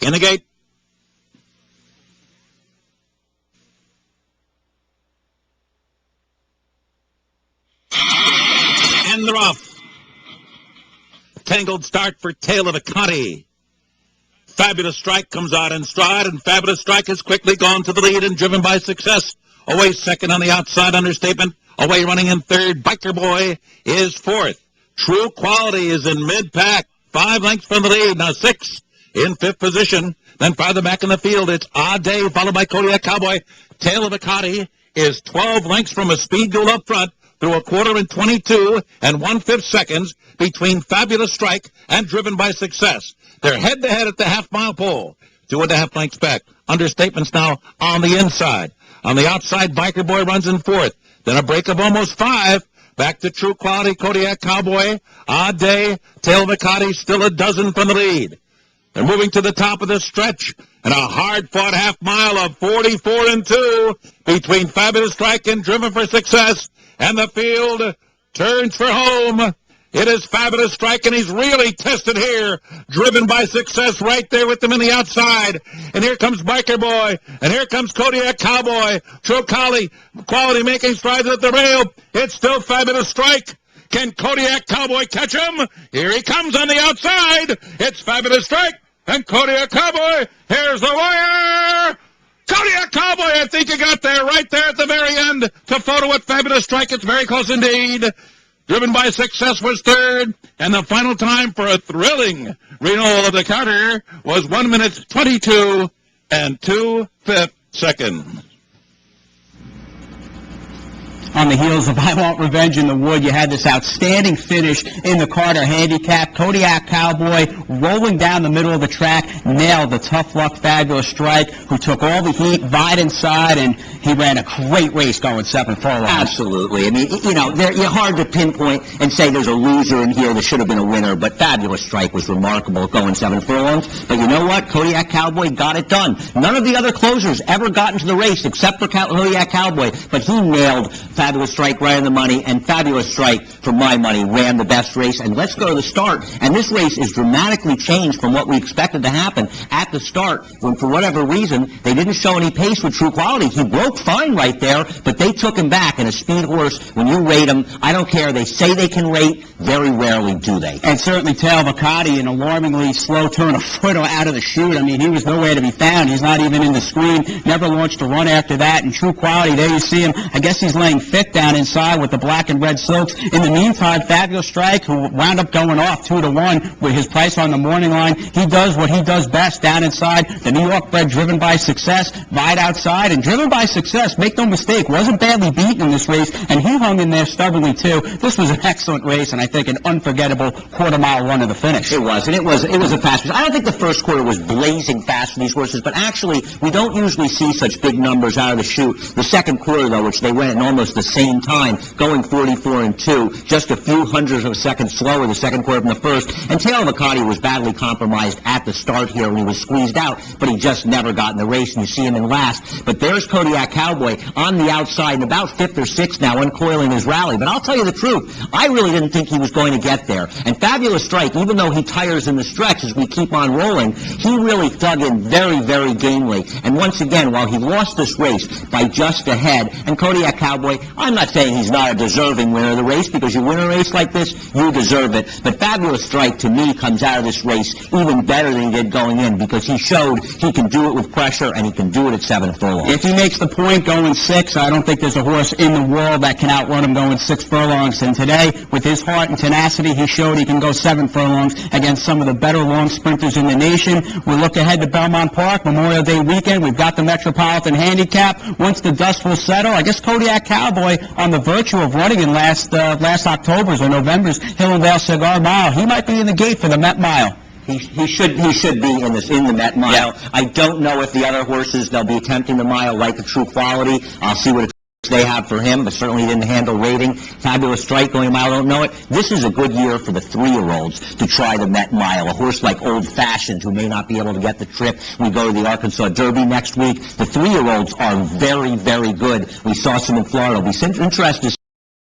In the gate. And they're off. Tangled start for Tail of a Cotty. Fabulous Strike comes out in stride, and Fabulous Strike has quickly gone to the lead and driven by Success. Away second on the outside, understatement. Away running in third, Biker Boy is fourth. True Quality is in mid-pack, 5 lengths from the lead. Now 6 in fifth position. Then farther back in the field, it's Odd Day, followed by Kodiak Kowboy. Tail of a Cotty is 12 lengths from a speed duel up front through a quarter in 22 and 1/5 seconds between Fabulous Strike and Driven by Success. They're head-to-head at the half-mile pole. 2.5 lengths back. Understatements now on the inside. On the outside, Biker Boy runs in fourth. Then a break of almost 5. Back to True Quality, Kodiak Kowboy. Odd Day, Tail of a Cotty, still a dozen from the lead. They're moving to the top of the stretch and a hard-fought half-mile of 44 and 2 between Fabulous Strike and Driven for Success. And the field turns for home. It is Fabulous Strike, and he's really tested here. Driven by Success right there with them in the outside. And here comes Biker Boy. And here comes Kodiak Kowboy. True Quality making strides at the rail. It's still Fabulous Strike. Can Kodiak Kowboy catch him? Here he comes on the outside. It's Fabulous Strike and Kodiak Kowboy. Here's the wire. Kodiak Kowboy, I think he got there right there at the very end to photo with Fabulous Strike. It's very close indeed. Driven by Success was third, and the final time for a thrilling renewal of the Carter was 1 minute 22 and 2/5 seconds. On the heels of I Want Revenge in the Wood, you had this outstanding finish in the Carter Handicap. Kodiak Kowboy rolling down the middle of the track, nailed the Tough Luck Fabulous Strike, who took all the heat, vied inside, and he ran a great race going 7 furlongs. Absolutely. I mean, you know, you're hard to pinpoint and say there's a loser in here. There should have been a winner, but Fabulous Strike was remarkable going 7 furlongs. But you know what? Kodiak Kowboy got it done. None of the other closers ever got into the race except for Kodiak Kowboy, but he nailed Fabulous Strike right on the money, and Fabulous Strike, for my money, ran the best race. And let's go to the start. And this race is dramatically changed from what we expected to happen at the start, when for whatever reason they didn't show any pace with True Quality. He broke fine right there, but they took him back. And a speed horse, when you rate him, I don't care. They say they can rate. Very rarely do they. And certainly Tail of a Cotty, an alarmingly slow turn a foot out of the chute. I mean, he was nowhere to be found. He's not even in the screen. Never launched a run after that. And True Quality, there you see him. I guess he's laying fit down inside with the black and red silks. In the meantime, Fabulous Strike, who wound up going off 2-1 with his price on the morning line, he does what he does best down inside. The New York bred Driven by Success, vied outside, and Driven by Success, make no mistake, wasn't badly beaten in this race, and he hung in there stubbornly too. This was an excellent race, and I think an unforgettable quarter-mile run to the finish. It was, and it was a fast race. I don't think the first quarter was blazing fast for these horses, but actually, we don't usually see such big numbers out of the chute. The second quarter, though, which they went in almost the same time, going 44 and 2, just a few hundredths of a second slower the second quarter from the first. And Tail of a Cotty was badly compromised at the start here when he was squeezed out, but he just never got in the race, and you see him in last. But there's Kodiak Kowboy on the outside, and about 5th or 6th now, uncoiling his rally. But I'll tell you the truth, I really didn't think he was going to get there. And Fabulous Strike, even though he tires in the stretch as we keep on rolling, he really dug in very, very gamely. And once again, while he lost this race by just a head, and Kodiak Kowboy, I'm not saying he's not a deserving winner of the race, because you win a race like this, you deserve it. But Fabulous Strike, to me, comes out of this race even better than he did going in, because he showed he can do it with pressure, and he can do it at 7 furlongs. If he makes the point going 6, I don't think there's a horse in the world that can outrun him going 6 furlongs. And today, with his heart and tenacity, he showed he can go 7 furlongs against some of the better long sprinters in the nation. We look ahead to Belmont Park, Memorial Day weekend. We've got the Metropolitan Handicap. Once the dust will settle, I guess Kodiak Kowboy, on the virtue of running in last October's or November's Hillendale Cigar Mile, he might be in the gate for the Met Mile. He should be in the Met Mile. Yeah. I don't know if the other horses, they'll be attempting the mile like the True Quality. I'll see what they have for him, but certainly didn't handle rating. Fabulous Strike going a mile, I don't know it. This is a good year for the 3-year-olds to try the Met Mile. A horse like Old Fashioned, who may not be able to get the trip. We go to the Arkansas Derby next week. The 3-year-olds are very, very good. We saw some in Florida. It'll be interesting to